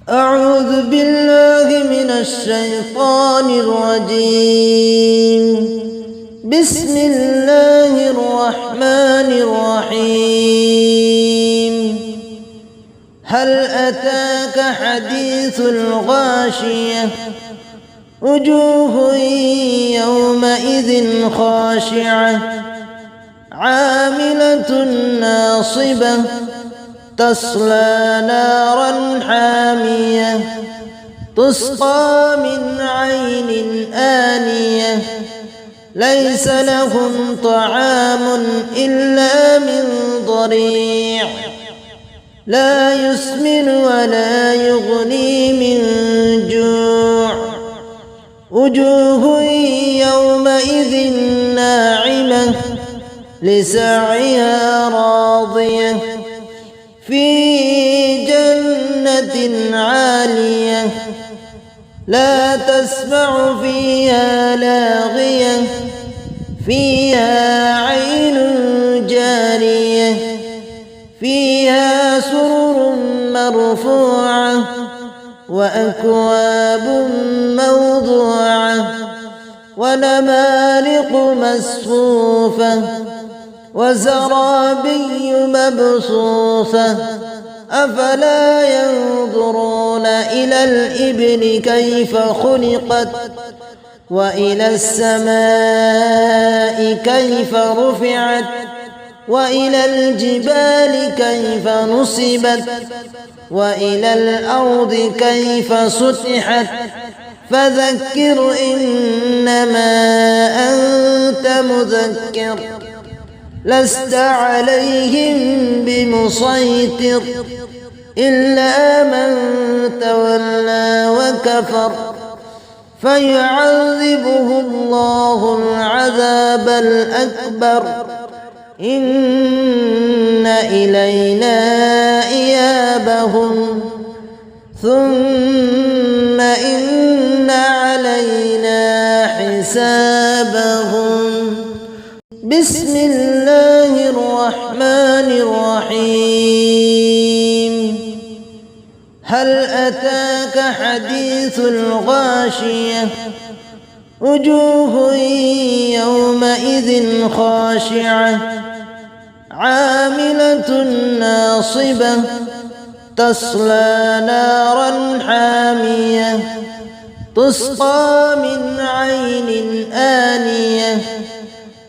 أعوذ بالله من الشيطان الرجيم. بسم الله الرحمن الرحيم. هل أتاك حديث الغاشية؟ وجوه يومئذ خاشعة عاملة ناصبة تصلى نارا حامية تسقى من عين آنية ليس لهم طعام إلا من ضريع لا يسمن ولا يغني من جوع وجوه يومئذ ناعمة لسعيها راضية في جنة عالية لا تسمع فيها لاغية فيها عين جارية فيها سرر مرفوعة وأكواب موضوعة ونمارق مصفوفة وزرابي مبثوثة أفلا ينظرون إلى الإبل كيف خلقت وإلى السماء كيف رفعت وإلى الجبال كيف نصبت وإلى الأرض كيف سطحت فذكر إنما أنت مذكر لست عليهم بمسيطر إلا من تولى وكفر فيعذبه الله العذاب الأكبر إن إلينا إيابهم ثم إن علينا حسابهم. بسم الله الرحمن الرحيم. هل أتاك حديث الغاشية؟ وجوه يومئذ خاشعة عاملة ناصبة تصلى نارا حامية تسقى من عين آنية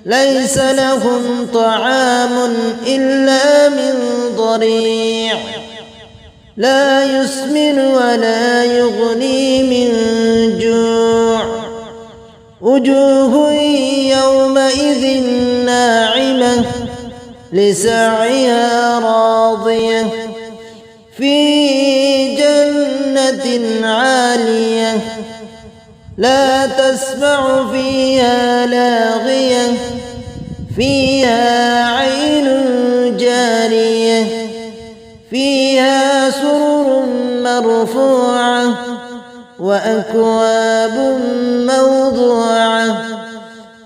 ليس لهم طعام إلا من ضريع لا يسمن ولا يغني من جوع وجوه يومئذ ناعمة لسعيها راضية في جنة عالية لا تسمع فيها لاغية فيها عين جارية فيها سرر مرفوعة وأكواب موضوعة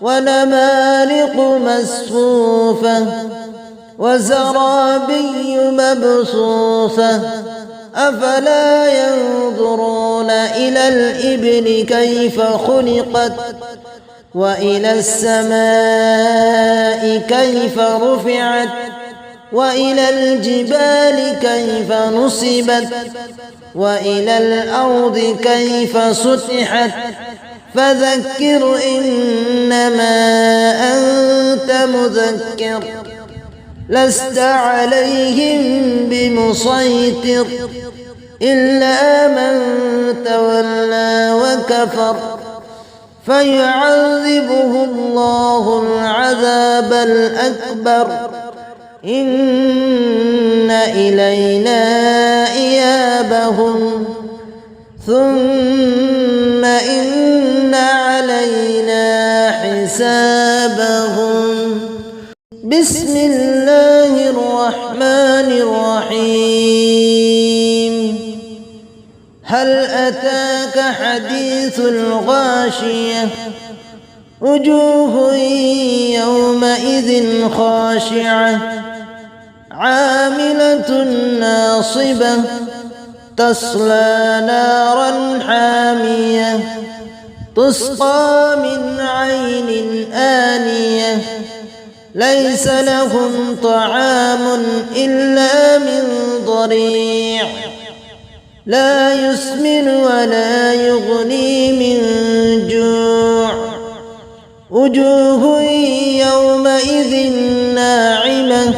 ونمارق مصفوفة وزرابي مبثوثة أفلا ينظرون إلى الإبل كيف خلقت وإلى السماء كيف رفعت وإلى الجبال كيف نصبت وإلى الأرض كيف سطحت فذكر إنما أنت مذكر لست عليهم بمسيطر إلا من تولى وكفر فيعذبه الله العذاب الأكبر إن إلينا إيابهم ثم إن علينا حسابهم. بسم الله الرحمن الرحيم. هل أتاك حديث الغاشية؟ وجوه يومئذ خاشعة عاملة ناصبة تصلى نارا حامية تسقى من عين آنية ليس لهم طعام إلا من ضريع لا يسمن ولا يغني من جوع وجوه يومئذ ناعمة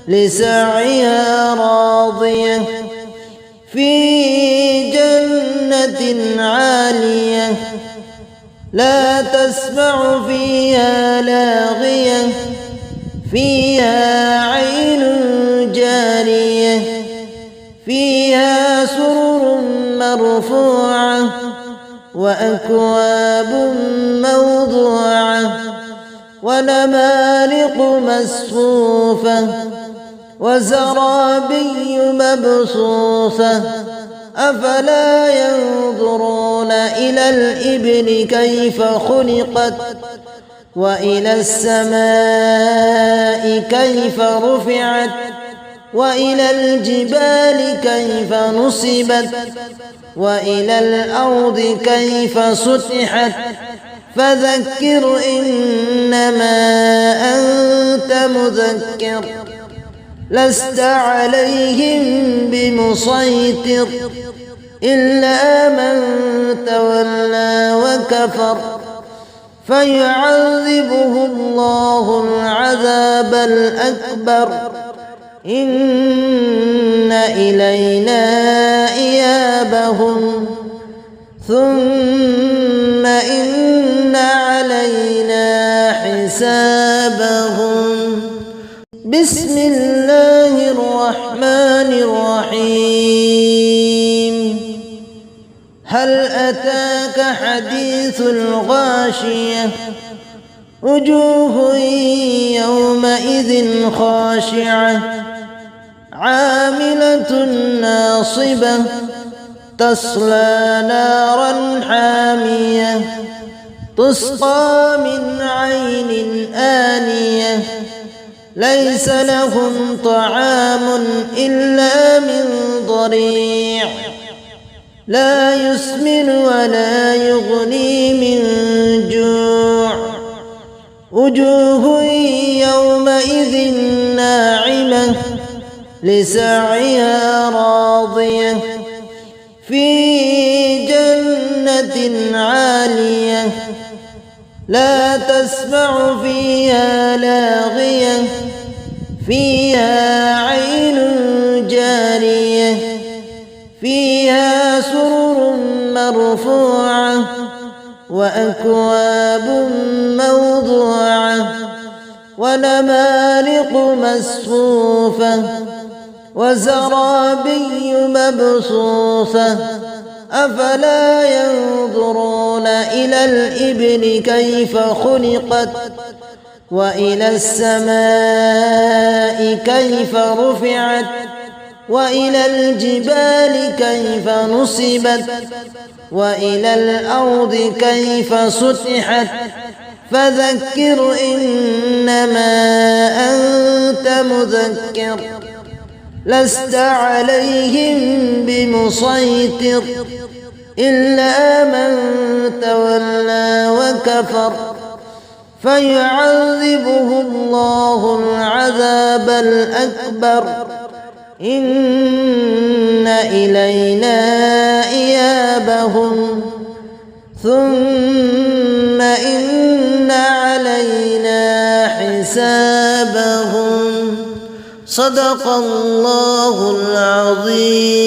لسعيها راضية في جنة عالية لا تسمع فيها لاغية فيها عين جارية فيها سرر مرفوعة وأكواب موضوعة ونمارق مصفوفة وزرابي مبثوثة أفلا ينظرون إلى الإبل كيف خلقت وإلى السماء كيف رفعت وإلى الجبال كيف نصبت وإلى الأرض كيف سطحت فذكر إنما أنت مذكر لست عليهم بمسيطر إلا من تولى وكفر فيعذبه الله العذاب الأكبر إن إلينا إيابهم ثم إن علينا حسابهم بسم الله الرحمن الرحيم هل أتاك حديث الغاشية وجوه يومئذ خاشعة عاملة ناصبة تصلى نارا حامية تسقى من عين آنية ليس لهم طعام إلا من ضريع لا يسمن ولا يغني من جوع وجوه يومئذ ناعمة لسعيها راضية في جنة عالية لا تسمع فيها لاغية فيها عين جارية فيها سرر مرفوعة وأكواب موضوعة ونمارق مصفوفة وزرابي مبثوثة أفلا ينظرون إلى الإبل كيف خلقت وإلى السماء كيف رفعت وإلى الجبال كيف نصبت وإلى الأرض كيف سطحت فذكر إنما أنت مذكر لست عليهم بمسيطر إلا من تولى وكفر فيعذبه الله العذاب الأكبر إن إلينا إيابهم ثم إن علينا حسابهم صدق الله العظيم.